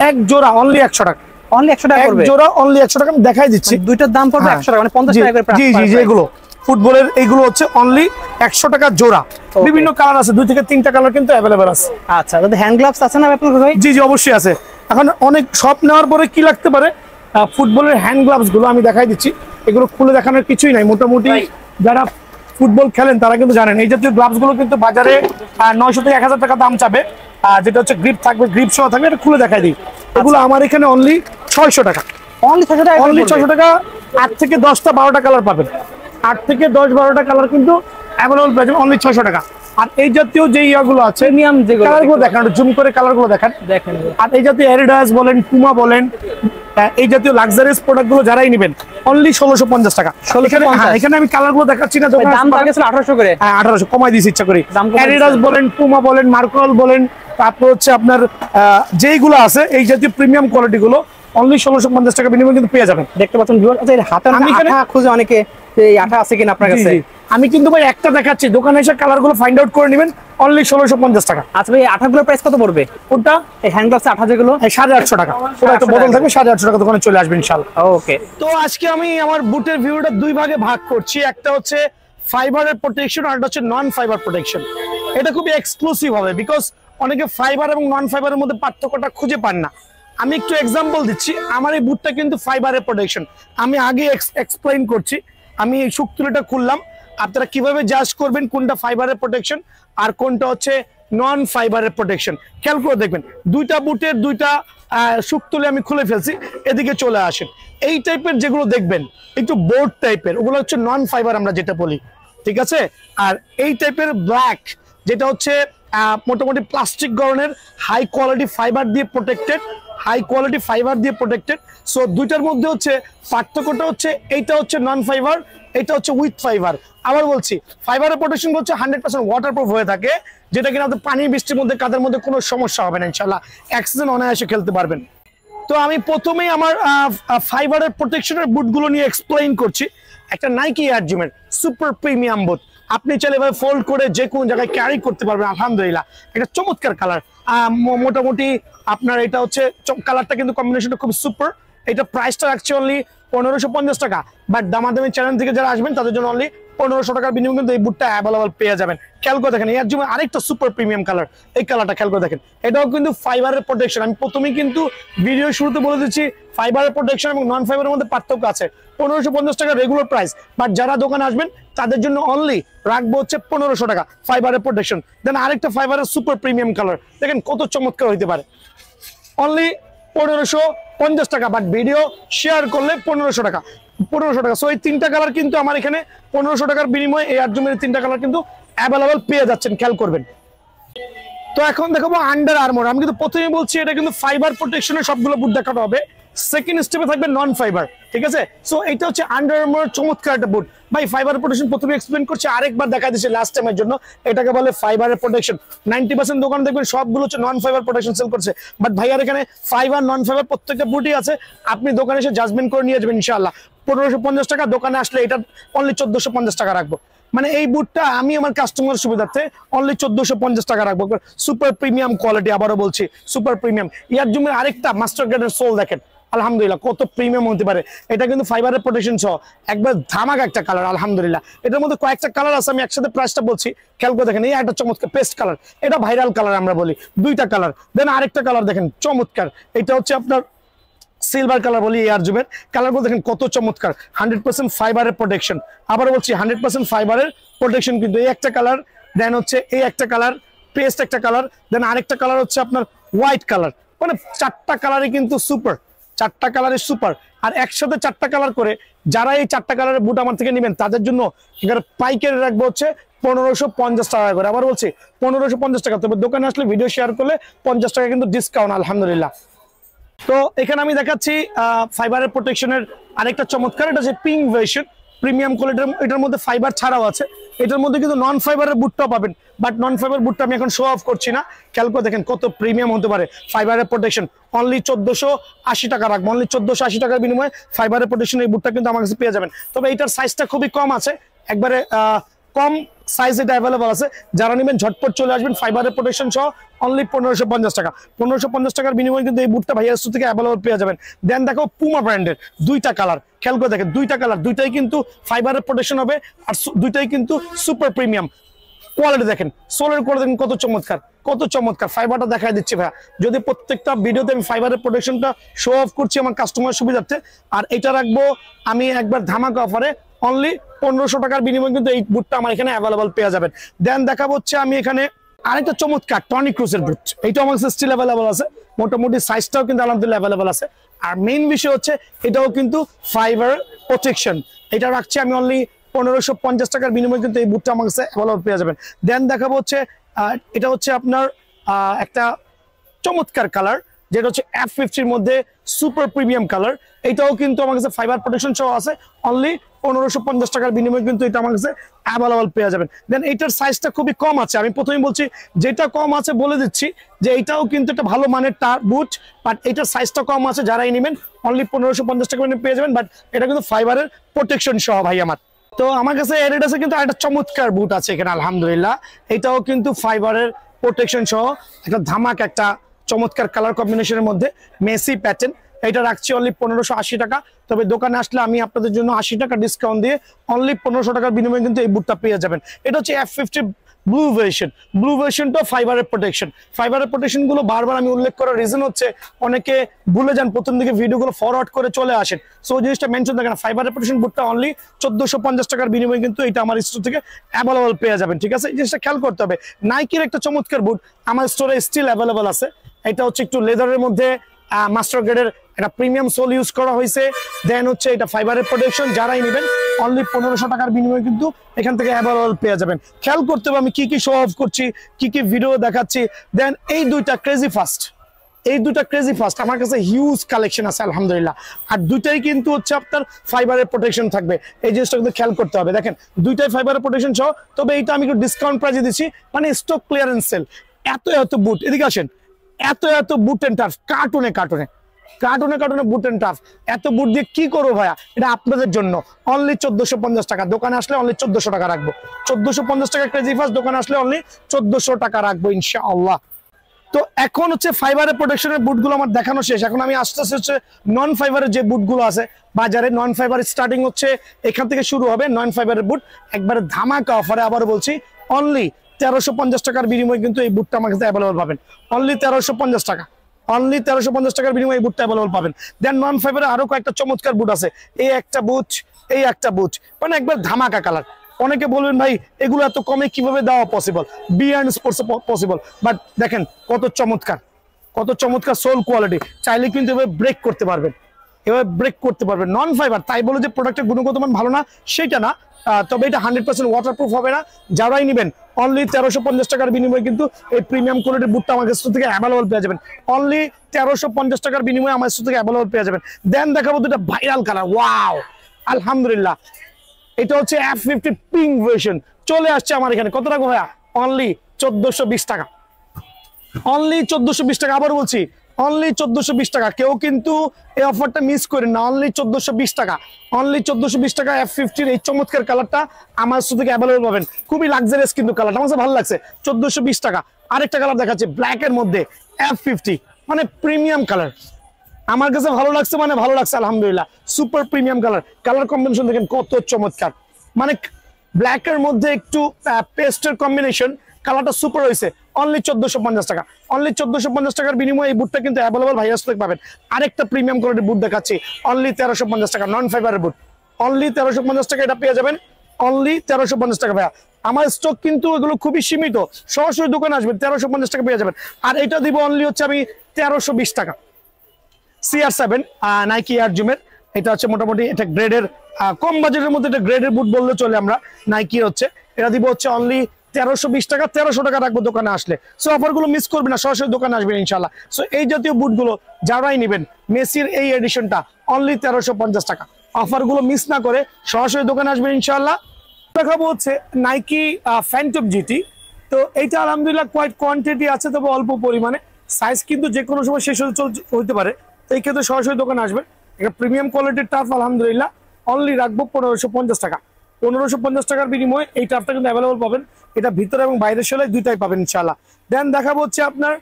এক জোড়া অনলি 100 টাকা। অনলি 100 টাকা পড়বে। এক জোড়া অনলি 100 টাকা। আমি দেখাই দিচ্ছি। দুইটার দাম পড়বে 100 টাকা, মানে 50 টাকা করে। জি জি, যেগুলো ফুটবলের এইগুলো হচ্ছে অনলি 100 টাকা জোড়া। বিভিন্ন কালার আছে, 2 থেকে 3টা কালার কিন্তু अवेलेबल আছে। আচ্ছা, তাহলে হ্যান্ড গ্লাভস আছে না আপনাদের ভাই? জি জি, অবশ্যই আছে। এখন অনেক শপ নেওয়ার পরে কি লাগতে পারে, ফুটবলের হ্যান্ড গ্লাভস গুলো আমি দেখাই দিচ্ছি। এগুলো খুলে দেখানোর কিছুই নাই। মোটামুটি যারা ফুটবল খেলেন তারা কিন্তু জানেন এই জাতীয় গ্লাভস গুলো কিন্তু বাজারে 900 থেকে 1000 টাকা দাম চাবে। যেটা হচ্ছে গ্রিপ থাকবে, গ্রিপ সহ থাকবে। এটা খুলে দেখাই দিই। এগুলো আমার এখানে অনলি 600 টাকা। অনলি 600 টাকা। অনলি 600 টাকা। 8 থেকে 10টা 12টা কালার পাবেন। 8 থেকে 10-12টা কালার কিন্তু अवेलेबल পেয়ে যাবেন অনলি 600 টাকা। আর এই জাতীয় যে ইয়াগুলো আছে প্রিমিয়াম যেগুলো, কালারগুলো দেখেন, জুম করে কালারগুলো দেখেন। আর এই জাতীয় অ্যাডিডাস বলেন, পুমা বলেন, এই জাতীয় লাক্সারিয়াস প্রোডাক্টগুলো যারাই নেবেন অনলি 1650 টাকা। এখানে আমি কালারগুলো দেখাচ্ছি না, দাম ছিল 1800 করে। হ্যাঁ, 1800 কমাই দিয়েছি ইচ্ছা করে। অ্যাডিডাস বলেন, পুমা বলেন, মার্কল বলেন, তারপর হচ্ছে আপনার যেইগুলো আছে এই জাতীয় প্রিমিয়াম কোয়ালিটি গুলো অনলি 1650 টাকা বিনিময়ে কিন্তু পেয়ে যাবেন। দেখতে পাচ্ছেন ভিউয়ার। আচ্ছা, এর হাতে আমি আঠা খুঁজে অনেকে এই আঠা আছে কিনা আপনার কাছে? আমি কিন্তু ভাই একটা দেখাচ্ছি, দোকানে এসে কালারগুলো ফাইন্ড আউট করে নেবেন অনলি 1650 টাকা। আচ্ছা ভাই, আঠাগুলোর প্রাইস কত পড়বে? ওটা এই হ্যান্ড গ্লাভস আঠা যেগুলো 850 টাকা। পুরো একটা বদল থাকবে 850 টাকা। দোকানে চলে আসবেন ইনশাআল্লাহ। ওকে, তো আজকে আমি আমার বুটের ভিডিওটা দুই ভাগে ভাগ করছি। একটা হচ্ছে ফাইবারের প্রোটেকশন আর একটা হচ্ছে নন ফাইবার প্রোটেকশন। এটা খুবই এক্সক্লুসিভ হবে, বিকজ অনেকে ফাইবার এবং নন ফাইবারের মধ্যে পার্থক্যটা খুঁজে পান না। আমি একটু এক্সাম্পল দিচ্ছি। আমার এই বুটটা কিন্তু ফাইবারের প্রোটেকশন। আমি আগে এক্সপ্লেইন করছি। আমি এই শুকতুলিটা খুললাম, আপনারা কিভাবে জাজ করবেন কোনটা ফাইবারের প্রোটেকশন আর কোনটা হচ্ছে নন ফাইবারের প্রোটেকশন। খেয়াল করে দেখবেন, দুইটা বুটের দুইটা শুকতুলি আমি খুলে ফেলছি। এদিকে চলে আসেন। এই টাইপের যেগুলো দেখবেন একটু বোর্ড টাইপের, ওগুলো হচ্ছে নন ফাইবার আমরা যেটা বলি, ঠিক আছে। আর এই টাইপের ব্ল্যাক যেটা হচ্ছে মোটামুটি প্লাস্টিক ধরনের হাই কোয়ালিটি ফাইবার দিয়ে প্রোটেক্টেড, সো দুইটার মধ্যে হচ্ছে পার্থক্যটা হচ্ছে এইটা হচ্ছে নন ফাইবার, এটা হচ্ছে উইথ ফাইবার। আবার বলছি, ফাইবারের প্রোটেকশন হচ্ছে 100% ওয়াটারপ্রুফ হয়ে থাকে, যেটা কিনা আপনার পানি বৃষ্টির মধ্যে কাদের মধ্যে কোনো সমস্যা হবে না ইনশাআল্লাহ। অ্যাক্সিডেন্ট অনায়াসে খেলতে পারবেন। তো আমি প্রথমেই আমার ফাইবারের প্রোটেকশনের বুটগুলো নিয়ে এক্সপ্লেইন করছি। একটা নাইকি এয়ার জিমের সুপার প্রিমিয়াম বুট, আপনি চাইলে এভাবে ফোল্ড করে যে কোনো জায়গায় ক্যারি করতে পারবেন। আলহামদুলিল্লাহ, এটা চমৎকার কালার। মোটামুটি আপনার এটা হচ্ছে কালারটা কিন্তু কম্বিনেশনটা খুব সুপার। এটা প্রাইসটা রাখছে অনলি 1550 টাকা। বাট দামাদামি চ্যানেল থেকে যারা আসবেন তাদের জন্য অনলি 1500 টাকার বিনিময়ে কিন্তু এই বুটটা অ্যাভেলেবল পেয়ে যাবেন। খেয়াল করে দেখেন, এর জন্য আরেকটা সুপার প্রিমিয়াম কালার, এই কালারটা খেয়াল করে দেখেন। এটাও কিন্তু ফাইবারের প্রোটেকশন। আমি প্রথমেই কিন্তু ভিডিও শুরুতে বলে দিচ্ছি ফাইবারের প্রোটেকশন এবং নন ফাইবারের মধ্যে পার্থক্য আছে। 1550 টাকা রেগুলার প্রাইস, বাট যারা দোকানে আসবেন তাদের জন্য অনলি রাখবো হচ্ছে 1500 টাকা ফাইবারের প্রোটেকশন। দেন আরেকটা ফাইবারের সুপার প্রিমিয়াম কালার, দেখেন কত চমৎকার হইতে পারে। অনলি 1550 টাকা, বাট ভিডিও শেয়ার করলে 1500 টাকা। 1500 টাকা। সো এই তিনটা কালার কিন্তু আমার এখানে 1500 টাকার বিনিময়ে এই আরজুমের তিনটা কালার কিন্তু অ্যাভেলেবল পেয়ে যাচ্ছেন, খেয়াল করবেন। তো এখন দেখাবো আন্ডার আর্মার। আমি কিন্তু প্রথমেই বলছি এটা কিন্তু ফাইবার প্রোটেকশনের সবগুলো বুট দেখানো হবে, সেকেন্ড স্টেপে থাকবে নন ফাইবার, ঠিক আছে। সো এটা হচ্ছে আন্ডার আর্মার চমৎকার একটা বুট ভাই। ফাইবার প্রোটেকশন প্রথমে এক্সপ্লেন করছি, আরেকবার দেখা দিচ্ছি লাস্ট টাইমের জন্য। এটাকে বলে ফাইবারের প্রোটেকশন। 90% দোকানে দেখবেন সবগুলো হচ্ছে নন ফাইবার প্রোটেকশন সেল করছে, বাট ভাইয়ার এখানে ফাইবার নন ফাইবার প্রত্যেকটা বুটই আছে। আপনি দোকানে এসে জাজমেন্ট করে নিয়ে যাবেন ইনশাআল্লাহ। 1550 টাকা, দোকানে আসলে এটা অনলি 1450 টাকা রাখবো। মানে এই বুটটা আমি আমার কাস্টমার সুবিধার্থে অনলি 1450 টাকা রাখবো। সুপার প্রিমিয়াম কোয়ালিটি, আবারও বলছি সুপার প্রিমিয়াম। ইয়ারজুমের আরেকটা মাস্টার গ্রেডের সোল দেখেন, আলহামদুলিল্লাহ কত প্রিমিয়াম হতে পারে। এটা কিন্তু ফাইবারের প্রোটেকশন সহ একবার ধামাকা একটা কালার, আলহামদুলিল্লাহ। এটার মধ্যে কয়েকটা কালার আছে, আমি একসাথে প্রাইসটা বলছি, খেয়াল করে দেখেন। এই একটা চমৎকার পেস্ট কালার, এটা ভাইরাল কালার আমরা বলি, দুইটা কালার। দেন আরেকটা কালার দেখেন চমৎকার, এটা হচ্ছে আপনার সিলভার কালার বলি। ইয়ারজুমের কালারগুলো দেখেন কত চমৎকার, 100% ফাইবারের প্রোটেকশন। আবার বলছি 100% ফাইবারের প্রোটেকশন কিন্তু। এই একটা কালার, দেন হচ্ছে এই একটা কালার, পেস্ট একটা কালার, দেন আরেকটা কালার হচ্ছে আপনার হোয়াইট কালার। মানে চারটা কালারই কিন্তু সুপার, চারটা কালারের সুপার। আর একসাথে চারটা কালার করে যারা এই চারটা কালারের বুট আমার থেকে নেবেন তাদের জন্য এখানে পাইকারি রাখবো হচ্ছে 1550 টাকা করে। আবার বলছি 1550 টাকা। তবে দোকানে আসলে ভিডিও শেয়ার করলে 50 টাকা কিন্তু ডিসকাউন্ট, আলহামদুলিল্লাহ। তো এখানে আমি দেখাচ্ছি ফাইবারের প্রোটেকশনের আরেকটা চমৎকার, এটা হচ্ছে পিঙ্ক ভার্সন প্রিমিয়াম কোয়ালিটির। এটার মধ্যে ফাইবার ছাড়াও আছে, এটার মধ্যে কিন্তু নন ফাইবারের বুটটাও পাবেন, বাট নন ফাইবার বুটটা আমি এখন শো অফ করছি না। খেয়াল করে দেখেন কত প্রিমিয়াম হতে পারে ফাইবারের প্রোটেকশন। অনলি 1480 টাকা রাখবো, অনলি 1480 টাকার বিনিময়ে ফাইবারের প্রোটেকশন এই বুটটা কিন্তু আমার কাছে পেয়ে যাবেন। তবে এটার সাইজটা খুবই কম আছে, একবারে কম সাইজ এটা অ্যাভেলেবল আছে। যারা নেবেন ঝটপট চলে আসবেন, ফাইবারের প্রোটেকশন সহ অনলি 1550 টাকা। 1550 টাকার বিনিময়ে কিন্তু এই বুটটা ভাইয়ার স্টোর থেকে অ্যাভেলেবল পেয়ে যাবেন। দেন দেখো পুমা ব্র্যান্ডের দুইটা কালার, খেয়াল করে দেখেন দুইটা কালার, দুইটাই কিন্তু ফাইবারের প্রোটেকশন হবে, আর দুইটাই কিন্তু সুপার প্রিমিয়াম কোয়ালিটি। দেখেন সোলের করে দেখেন কত চমৎকার, কত চমৎকার। ফাইবারটা দেখাই দিচ্ছি ভাইয়া, যদি প্রত্যেকটা ভিডিওতে আমি ফাইবারের প্রোটেকশনটা শো অফ করছি আমার কাস্টমার সুবিধার্থে। আর এটা রাখবো আমি একবার ধামাকা অফারে অনলি 1500 টাকার বিনিময়ে কিন্তু এই বুটটা আমার এখানে অ্যাভেলেবল পেয়ে যাবেন। দেন দেখা হচ্ছে আমি এখানে আরেকটা চমৎকার টনি ক্রুজের বুট, এইটা আমার কাছে স্টিল অ্যাভেলেবল আছে, মোটামুটি সাইজটাও কিন্তু আলহামদুলিল্লাহ অ্যাভেলেবল আছে। আর মেইন বিষয় হচ্ছে এটাও কিন্তু ফাইবার প্রোটেকশন। এটা রাখছি আমি অনলি 1550 টাকার বিনিময়ে কিন্তু এই বুটটা আমার কাছে অ্যাভেলেবল পেয়ে যাবেন। দেন দেখাবো হচ্ছে এটা হচ্ছে আপনার একটা চমৎকার কালার, যেটা হচ্ছে F50 মধ্যে সুপার প্রিমিয়াম কালার। এটাও কিন্তু আমার কাছে ফাইবার প্রোটেকশন সহ আছে, অনলি 1550 টাকার বিনিময়ে কিন্তু এটা আমার কাছে অ্যাভেলেবল পেয়ে যাবেন। দেন এইটার সাইজটা খুবই কম আছে, আমি প্রথমেই বলছি যেটা কম আছে বলে দিচ্ছি যে এটাও কিন্তু একটা ভালো মানের বুট, বাট এটার সাইজটা কম আছে। যারাই নেবেন অনলি 1550 টাকা পেয়ে যাবেন, বাট এটা কিন্তু ফাইবারের প্রোটেকশন সহ ভাই আমার। তো আমার কাছে এডিডাসে কিন্তু একটা চমৎকার বুট আছে এখানে, আলহামদুলিল্লাহ। এটাও কিন্তু ফাইবারের প্রোটেকশন সহ একটা ধামাক, একটা চমৎকার কালার কম্বিনেশনের মধ্যে মেসি প্যাটার্ন। এটা রাখছি অনলি 1580 টাকা। তবে দোকানে আসলে আমি আপনাদের জন্য 80 টাকা ডিসকাউন্ট দিয়ে অনলি 1500 টাকার বিনিময়ে কিন্তু এই বুটটা পেয়ে যাবেন। এটা হচ্ছে F50 ব্লু ভার্সন। ব্লু ভার্সনটা ফাইবারের প্রোটেকশন। ফাইবারের প্রোটেকশন গুলো বারবার আমি উল্লেখ করার রিজন হচ্ছে অনেকে ভুলে যান, প্রথম দিকে ভিডিওগুলো ফরওয়ার্ড করে চলে আসেন। সো ওই জিনিসটা মেনশন থাকে না। ফাইবারের প্রোটেকশন বুটটা অনলি 1450 টাকার বিনিময়ে কিন্তু এটা আমার স্টোর থেকে অ্যাভেলেবল পেয়ে যাবেন, ঠিক আছে। এই জিনিসটা খেয়াল করতে হবে। নাইকির একটা চমৎকার বুট আমার স্টোরে স্টিল অ্যাভেলেবল আছে। এটা হচ্ছে একটু লেদারের মধ্যে মাস্টার গ্রেডের একটা প্রিমিয়াম সোল ইউজ করা হয়েছে। দেন হচ্ছে এটা ফাইবারের প্রোটেকশন। যারাই নেবেন অনলি 1500 টাকার বিনিময়ে কিন্তু এখান থেকে অ্যাভেলেবল পেয়ে যাবেন। খেয়াল করতে হবে আমি কি কি শো অফ করছি, কি কি ভিডিও দেখাচ্ছি। দেন এই দুইটা ক্রেজি ফাস্ট, এই দুইটা ক্রেজি ফাস্ট আমার কাছে হিউজ কালেকশন আছে আলহামদুলিল্লাহ। আর দুইটাই কিন্তু হচ্ছে আপনার ফাইবারের প্রোটেকশন থাকবে, এই জিনিসটা কিন্তু খেয়াল করতে হবে। দেখেন দুইটাই ফাইবারের প্রোটেকশন সহ। তবে এইটা আমি একটু ডিসকাউন্ট প্রাইসে দিচ্ছি, মানে স্টক ক্লিয়ারেন্স সেল। এত বুট, এদিকে আসেন, এত বুট এন্ড টাফ, কার্টুনে কার্টুনে কার্টুনে কার্টুনে বুট এন্ড টাফ। এত বুট দিয়ে কি করবো ভাইয়া? এটা আপনাদের জন্য অনলি 1450 টাকা। দোকানে আসলে অনলি 1400 টাকা রাখবো। 1450 টাকা ক্রেজি ফাস্ট, দোকানে আসলে অনলি 1400 টাকা রাখবো ইনশাআল্লাহ। তো এখন হচ্ছে ফাইবারের প্রোটেকশনের বুটগুলো আমার দেখানো শেষ। এখন আমি আস্তে আস্তে হচ্ছে নন ফাইবারের যে বুটগুলো আছে বাজারে, নন ফাইবার স্টার্টিং হচ্ছে এখান থেকে শুরু হবে। নন ফাইবারের বুট একবারে ধামাকা অফারে, আবার বলছি অনলি 1350 টাকার বিনিময়ে কিন্তু এই বুটটা আমার কাছে অ্যাভেলেবল পাবেন। অনলি 1350 টাকা, অনলি 1350 টাকার বিনিময়ে এই বুটটা অ্যাভেলেবল পাবেন। দেন নন ফাইবারে আরো কয়েকটা চমৎকার বুট আছে। এই একটা বুট, এই একটা বুট, মানে একবার ধামাকা কালার। অনেকে বলবেন ভাই এগুলো এত কমে কিভাবে দেওয়া possible? B and sports possible, but দেখেন কত চমৎকার, কত চমৎকার সোল কোয়ালিটি, চাইলে কিন্তু এভাবে ব্রেক করতে পারবেন, এভাবে ব্রেক করতে পারবেন। নন ফাইবার, তাই বলে যে প্রোডাক্টের গুণগত মান ভালো না সেটা না, তবে এটা 100% ওয়াটারপ্রুফ হবে না। যারাই নেবেন অনলি 1350 টাকার বিনিময়ে কিন্তু এই প্রিমিয়াম কোয়ালিটির বুটটা আমার কাছ থেকে অ্যাভেলেবল পেয়ে যাবেন। অনলি 1350 টাকার বিনিময়ে আমার কাছ থেকে অ্যাভেলেবল পেয়ে যাবেন। দেন দেখাবো দুটো ভাইরাল কালার, ওয়াও আলহামদুলিল্লাহ, এটা হচ্ছে F50 পিঙ্ক ভার্সন চলে আসছে আমার এখানে। কত টাকা ভাইয়া? অনলি 1420 টাকা, অনলি 1420 টাকা। আবার বলছি অনলি 1420 টাকা, কেউ কিন্তু এই অফারটা মিস করেন না। অনলি 1420 টাকা, অনলি 1420 টাকা F50 এই চমৎকার কালারটা আমার কাছ থেকে অ্যাভেলেবল পাবেন। খুবই লাক্সারিয়াস কিন্তু কালারটা, আমার কাছে ভালো লাগছে। 1420 টাকা। আরেকটা কালার দেখাচ্ছে ব্ল্যাক এর মধ্যে F50, মানে প্রিমিয়াম কালার, আমার কাছে ভালো লাগছে, মানে ভালো লাগছে আলহামদুলিল্লাহ। Super premium colour, colour combination দেখেন কত চমৎকার, মানে ব্ল্যাক এর মধ্যে একটু পেস্টের কম্বিনেশন, কালারটা সুপার হয়েছে। অনলি 1450 টাকা, অনলি 1450 টাকার বিনিময়ে এই বুটটা কিন্তু অ্যাভেলেবল ভাইয়াস থেকে পাবেন। আরেকটা প্রিমিয়াম কোয়ালিটির বুট দেখাচ্ছি, অনলি 1350 টাকা, নন ফাইবারের বুট, অনলি 1350 টাকা এটা পেয়ে যাবেন, অনলি 1350 টাকা ভাইয়া। আমার স্টক কিন্তু এগুলো খুবই সীমিত, সরাসরি দোকানে আসবেন 1350 টাকা পেয়ে যাবেন। আর এটা দিব অনলি হচ্ছে আমি 1320 টাকা, CR7 নাইকি এয়ার জুমের, এটা হচ্ছে মোটামুটি এটা গ্রেডের কম বাজেটের মধ্যে এটা গ্রেডের বুট বললে চলে আমরা, নাইকি হচ্ছে। এটা দিব হচ্ছে অনলি 1320 টাকা, 1300 টাকা রাখবো দোকানে আসলে। সো অফারগুলো মিস করবেন না, সরাসরি দোকানে আসবেন ইনশাল্লাহ। সো এই জাতীয় বুটগুলো যারাই নেবেন, মেসির এই এডিশনটা অনলি 1350 টাকা, অফারগুলো মিস না করে সরাসরি দোকানে আসবেন ইনশাল্লাহ। দেখাবো হচ্ছে নাইকি ফ্যান্টম জিটি, তো এইটা আলহামদুলিল্লাহ কোয়াইট কোয়ান্টিটি আছে, তবে অল্প পরিমাণে, সাইজ কিন্তু যে কোনো সময় শেষ হতে পারে, তো এই ক্ষেত্রে সরাসরি দোকানে আসবেন। এটা প্রিমিয়াম কোয়ালিটির টার্ফ আলহামদুলিল্লাহ, অনলি রাখবো 1550 টাকা, 1550 টাকার বিনিময়ে এই টার্ফটা কিন্তু অ্যাভেলেবল পাবেন। এটা ভিতরে এবং বাইরের সেলাই দুইটাই পাবেন ইনশাআল্লাহ। দেন দেখাবো হচ্ছে আপনার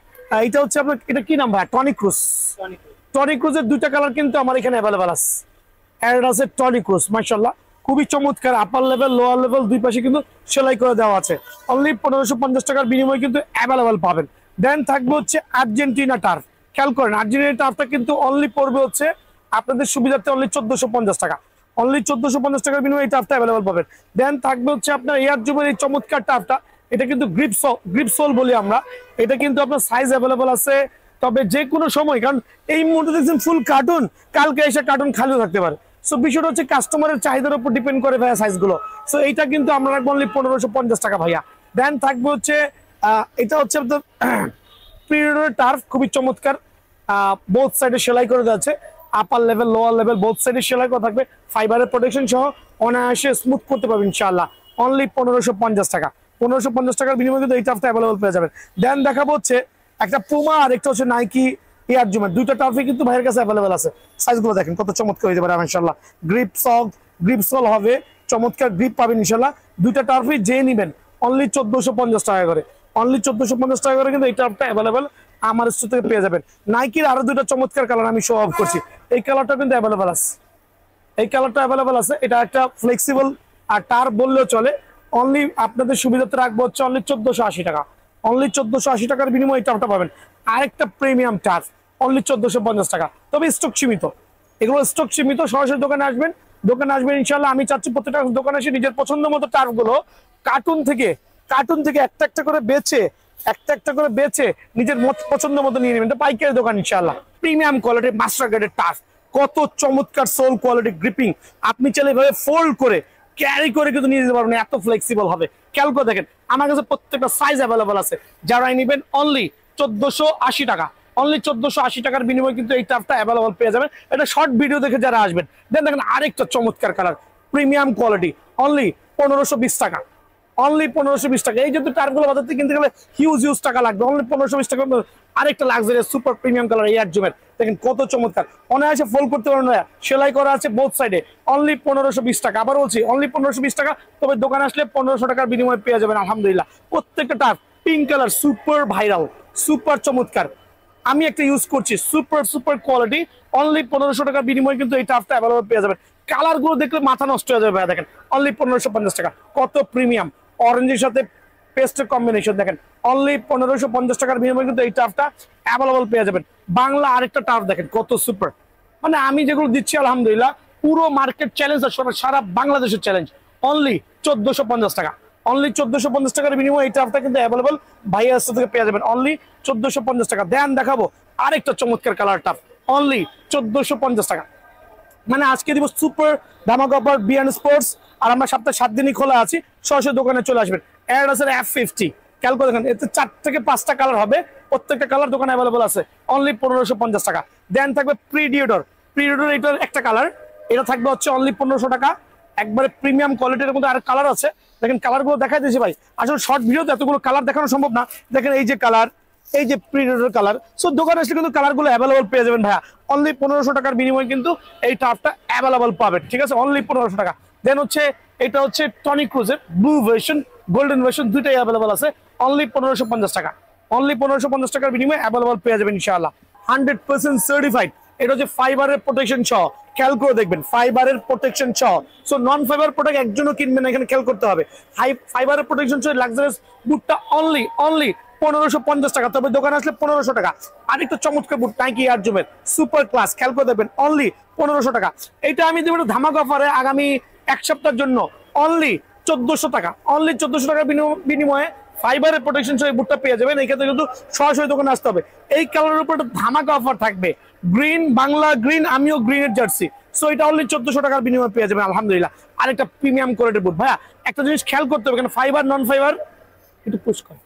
এটা হচ্ছে আপনার, এটা কি নাম ভাই? টনি ক্রুজ, টনি ক্রুজের দুইটা কালার কিন্তু আমার এখানে অ্যাভেলেবল আছে। আর আছে টনি ক্রুজ, মাশাআল্লাহ খুবই চমৎকার, আপার লেভেল লোয়ার লেভেল দুই পাশে কিন্তু সেলাই করে দেওয়া আছে। অনলি 1550 টাকার বিনিময়ে কিন্তু অ্যাভেলেবল পাবেন। দেন থাকবে হচ্ছে আর্জেন্টিনা টার্ফ, খেয়াল করেন আর্জেন্টিনা টার্ফটা কিন্তু অনলি পড়বে হচ্ছে আপনাদের সুবিধার্থে অনলি 1450 টাকা, অনলি 1450 টাকার বিনিময়ে এই টার্ফটা অ্যাভেলেবল পাবেন। দেন থাকবে হচ্ছে আপনার এয়ার জুমের এই চমৎকার টার্ফটা, এটা কিন্তু গ্রিপ সোল বলি আমরা, এটা কিন্তু আপনার সাইজ অ্যাভেলেবল আছে, তবে যে কোনো সময়, কারণ এই মুহূর্তে দেখছেন ফুল কার্টুন, কালকে এসে কার্টুন খালিও থাকতে পারে। সো বিষয়টা হচ্ছে কাস্টমারের চাহিদার উপর ডিপেন্ড করে ভাইয়া সাইজগুলো। সো এইটা কিন্তু আমরা রাখবো অনলি 1550 টাকা ভাইয়া। দেন থাকবে হচ্ছে এটা হচ্ছে আপনার পিরিয়ডের টার্ফ, খুবই চমৎকার, বোথ সাইডে সেলাই করে দেওয়া আছে, আপার লেভেল লোয়ার লেভেল বোথ সাইডে সেলাই করা থাকবে, ফাইবারের প্রোটেকশন সহ অনায়াসে স্মুথ করতে পারবেন ইনশাআল্লাহ। অনলি 1550 টাকা, 1550 টাকার বিনিময়ে কিন্তু এই টার্ফটা অ্যাভেলেবল পেয়ে যাবেন। দেন দেখাবো হচ্ছে একটা পুমা আর একটা হচ্ছে নাইকি এয়ার জুমের, দুইটা টার্ফে কিন্তু ভাইয়ের কাছে অ্যাভেলেবল আছে। সাইজগুলো দেখেন কত চমৎকার হতে পারে ইনশাআল্লাহ। গ্রিপ সোল হবে, চমৎকার গ্রিপ পাবেন ইনশাআল্লাহ। দুইটা টার্ফে যে নেবেন অনলি 1450 টাকা করে, অনলি 1450 টাকা করে কিন্তু এই টার্ফটা অ্যাভেলেবল আমার স্টোর থেকে পেয়ে যাবেন। নাইকির আরো দুইটা চমৎকার কালার আমি শো অফ করছি, এই কালারটা কিন্তু অ্যাভেলেবল আছে, এই কালারটা অ্যাভেলেবল আছে। এটা একটা ফ্লেক্সিবল আর টার্ফ বললেও চলে, অনলি আপনাদের সুবিধাতে রাখবো হচ্ছে অনলি 1480 টাকা, অনলি 1480 টাকার বিনিময়ে এই টার্ফটা পাবেন। আরেকটা প্রিমিয়াম টার্ফ অনলি 1450 টাকা, তবে স্টক সীমিত, এগুলো স্টক সীমিত, সরাসরি দোকানে আসবেন, দোকানে আসবেন ইনশাআল্লাহ। আমি চাচ্ছি প্রত্যেকটা দোকানে এসে নিজের পছন্দ মতো টার্ফগুলো কার্টুন থেকে একটা একটা করে বেচে নিজের পছন্দ মতো নিয়ে নেবেন। এটা পাইকারি দোকান ইনশাআল্লাহ। প্রিমিয়াম কোয়ালিটির মাস্টার গ্রেডের টার্ফ, কত চমৎকার সোল কোয়ালিটি গ্রিপিং, আপনি চাইলে এভাবে ফোল্ড করে ক্যারি করে কিন্তু নিয়ে যেতে পারবেন, এত ফ্লেক্সিবল হবে। খেয়াল করে দেখেন আমার কাছে প্রত্যেকটা সাইজ অ্যাভেলেবল আছে, যারাই নেবেন অনলি 1480 টাকা, অনলি 1480 টাকার বিনিময়ে কিন্তু এই টার্ফটা অ্যাভেলেবল পেয়ে যাবেন। এটা শর্ট ভিডিও দেখে যারা আসবেন। দেন দেখেন আরেকটা চমৎকার কালার, প্রিমিয়াম কোয়ালিটি, অনলি 1520 টাকা, অনলি 1520 টাকা। এই যেহেতু টার্ফগুলো বাজার থেকে কিনতে গেলে হিউজ টাকা লাগবে, অনলি 1520 টাকা। আরেকটা luxurious super premium colour air জুমের, দেখেন কত চমৎকার, অনায়াসে ফোল্ড করতে পারবেন, সেলাই করা আছে বোথ সাইডে, অনলি 1520 টাকা। আবার বলছি অনলি 1520 টাকা, তবে দোকানে আসলে 1500 টাকার বিনিময়ে পেয়ে যাবেন আলহামদুলিল্লাহ। প্রত্যেকটা turf pink colour, super viral, super চমৎকার, আমি একটা ইউজ করছি, সুপার কোয়ালিটি, অনলি 1500 টাকার বিনিময়ে কিন্তু এই টার্ফটা অ্যাভেলেবল পেয়ে যাবেন। কালার গুলো দেখলে মাথা নষ্ট হয়ে যাবে, দেখেন অনলি 1550 টাকা, কত প্রিমিয়াম, অরেঞ্জের সাথে পেস্টের কম্বিনেশন দেখেন, অনলি 1550 টাকার বিনিময়ে কিন্তু এই টার্ফটা অ্যাভেলেবল পেয়ে যাবেন। বাংলা আরেকটা টার্ফ দেখেন কত সুপার, মানে আমি যেগুলো দিচ্ছি আলহামদুলিল্লাহ পুরো মার্কেট চ্যালেঞ্জ, আর সারা বাংলাদেশের চ্যালেঞ্জ, অনলি 1450 টাকা, অনলি 1450 টাকার বিনিময়ে এই টার্ফটা কিন্তু অ্যাভেলেবল ভাইয়ার থেকে পেয়ে যাবেন, অনলি 1450 টাকা। দেন দেখাবো আরেকটা চমৎকার কালার টাপ, অনলি 1450 টাকা। মানে আজকে দিব সুপার ধামাকা অফার বিয়ান স্পোর্টস, আর আমরা সপ্তাহে 7 দিনই খোলা আছি। সরাসরি দোকানে চলে আসবেন। অ্যাডাসের F50 খেয়াল করে দেখেন, এতে 4 থেকে 5টা কালার হবে, প্রত্যেকটা কালার দোকানে অ্যাভেলেবল আছে, অনলি 1550 টাকা। দেন থাকবে প্রিডিয়েটর, এটার একটা কালার, এটা থাকবে হচ্ছে অনলি 1500 টাকা। একবারে প্রিমিয়াম কোয়ালিটির মধ্যে আর কালার আছে, দেখেন কালারগুলো দেখাই দিয়েছি ভাই। আসলে শর্ট ভিডিওতে এতগুলো কালার দেখানো সম্ভব না। দেখেন এই যে কালার, এই যে প্রিডিয়েটর কালার। সো দোকানে আসলে কিন্তু কালারগুলো অ্যাভেলেবল পেয়ে যাবেন ভাইয়া। অনলি 1500 টাকার বিনিময়ে কিন্তু এই টার্ফটা অ্যাভেলেবল পাবেন, ঠিক আছে, অনলি 1500 টাকা। দেন হচ্ছে এটা হচ্ছে টনি ক্রুজের ব্লু ভার্সন, গোল্ডেন ভার্সন, দুইটাই অ্যাভেলেবল আছে, অনলি 1550 টাকা। অনলি 1550 টাকার বিনিময়ে অ্যাভেলেবল পেয়ে যাবেন ইনশাআল্লাহ। 100% সার্টিফাইড। এটা হচ্ছে ফাইবারের প্রোটেকশন সহ, খেয়াল করে দেখবেন ফাইবারের প্রোটেকশন সহ। সো নন ফাইবার প্রোডাক্ট একজনও কিনবেন না, এখানে খেয়াল করতে হবে। ফাইবারের প্রোটেকশন সহ লাক্সারিয়াস বুটটা অনলি 1550 টাকা, তবে দোকানে আসলে 1500 টাকা। আরেকটা চমৎকার বুট নাইকি এয়ার জুমের সুপার ক্লাস, খেয়াল করে দেখবেন অনলি 1500 টাকা। এটা আমি দেবো ধামাকা অফারে আগামী 1 সপ্তাহের জন্য, অনলি 1400 টাকা। অনলি 1400 টাকার বিনিময়ে ফাইবারের প্রোটেকশন সহ বুটটা পেয়ে যাবেন। এই ক্ষেত্রে কিন্তু সরাসরি দোকানে আসতে হবে। এই কালারের উপর একটা ধামাকা অফার থাকবে, গ্রিন, বাংলা গ্রিন, আমিও গ্রিনের জার্সি। সো এটা অনলি 1400 টাকার বিনিময়ে পেয়ে যাবেন আলহামদুলিল্লাহ। আরেকটা প্রিমিয়াম কোয়ালিটির বুট ভাইয়া, একটা জিনিস খেয়াল করতে হবে, কেন ফাইবার নন ফাইবার একটু পুশ করে,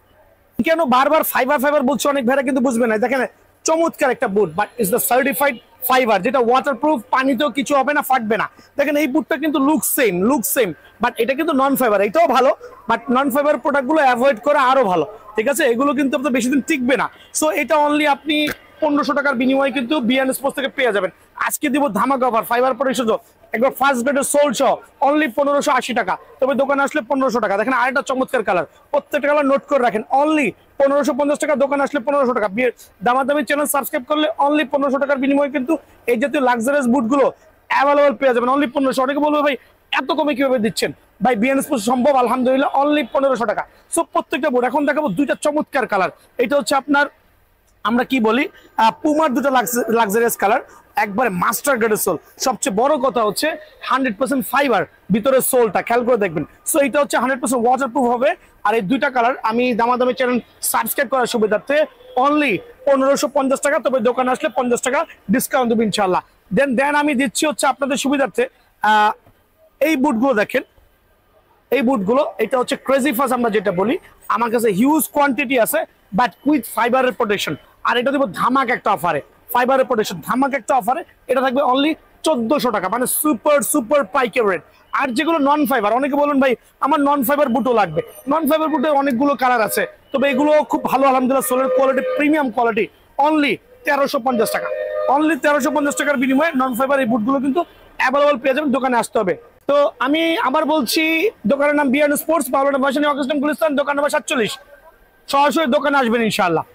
কেন বারবার ফাইবার বলছে অনেক ভাইরা কিন্তু বুঝবে না। দেখেন চমৎকার একটা boot, but is the certified fibre, যেটা ওয়াটারপ্রুফ, পানিতেও কিছু হবে না, ফাটবে না। দেখেন এই বুটটা কিন্তু লুক সেম, বাট এটা কিন্তু নন ফাইবার। এটাও ভালো, বাট নন ফাইবার প্রোডাক্টগুলো অ্যাভয়েড করা আরো ভালো, ঠিক আছে, এগুলো কিন্তু আপনার বেশি দিন টিকবে না। সো এটা অনলি আপনি 1500 টাকার বিনিময়ে কিন্তু বিয়ান স্পোর্টস থেকে পেয়ে যাবেন। আজকে দিব ধামাকা অফার, ফাইবার প্রোটেকশন একবার ফার্স্ট গ্রেডের সোল সহ, অনলি 1580 টাকা, তবে দোকানে আসলে 1500 টাকা। দেখেন আরেকটা চমৎকার কালার, প্রত্যেকটা কালার নোট করে রাখেন, অনলি 1550 টাকা, দোকানে আসলে 1500 টাকা। দামাদামি চ্যানেল সাবস্ক্রাইব করলে অনলি 1500 টাকার বিনিময়ে কিন্তু এই জাতীয় লাক্সারিয়াস বুটগুলো অ্যাভেলেবল পেয়ে যাবেন, অনলি 1500। অনেকে বলবে ভাই এত কমে কিভাবে দিচ্ছেন? ভাই বিয়ান স্পোর্টস সম্ভব আলহামদুলিল্লাহ, অনলি 1500 টাকা। সো প্রত্যেকটা বুট এখন দেখাবো দুইটা চমৎকার কালার। এটা হচ্ছে আপনার আমরা কি বলি পুমার দুটো লাক্সারিয়াস কালার, একবারে মাস্টার গ্রেডের সোল। সবচেয়ে বড় কথা হচ্ছে 100% ফাইবার ভিতরের সোলটা, খেয়াল করে দেখবেন। সো এটা হচ্ছে 100% ওয়াটারপ্রুফ হবে। আর এই দুইটা কালার আমি দামাদামি চ্যানেল সাবস্ক্রাইব করার সুবিধার্থে অনলি 1550 টাকা, তবে দোকানে আসলে 50 টাকা ডিসকাউন্ট দেবো ইনশাল্লাহ। দেন আমি দিচ্ছি হচ্ছে আপনাদের সুবিধার্থে এই বুটগুলো দেখেন, এই বুটগুলো, এটা হচ্ছে ক্রেজি ফাস্ট আমরা যেটা বলি। আমার কাছে হিউজ কোয়ান্টিটি আছে, বাট উইথ ফাইবারের প্রোটেকশন। আর এটা দেবো ধামাক একটা অফারে, ফাইবারের প্রোটেকশন ধামাক একটা অফারে। এটা থাকবে অনলি 1400 টাকা, মানে সুপার পাইকারি রেট। আর যেগুলো নন ফাইবার, অনেকে বলুন ভাই আমার নন ফাইবার বুটও লাগবে, নন ফাইবার বুটের অনেকগুলো কালার আছে, তবে এগুলো খুব ভালো আলহামদুলিল্লাহ, সোলের কোয়ালিটি প্রিমিয়াম কোয়ালিটি, অনলি 1350 টাকা। অনলি 1350 টাকার বিনিময়ে নন ফাইবার এই বুটগুলো কিন্তু অ্যাভেলেবল পেয়ে যাবেন, দোকানে আসতে হবে। তো আমি আবার বলছি, দোকানের নাম বিয়ান স্পোর্টস, বাংলা ভাষণী অগস্টন গুলিস্তান, দোকান নাম্বার 47। সরাসরি দোকানে আসবেন ইনশাআল্লাহ।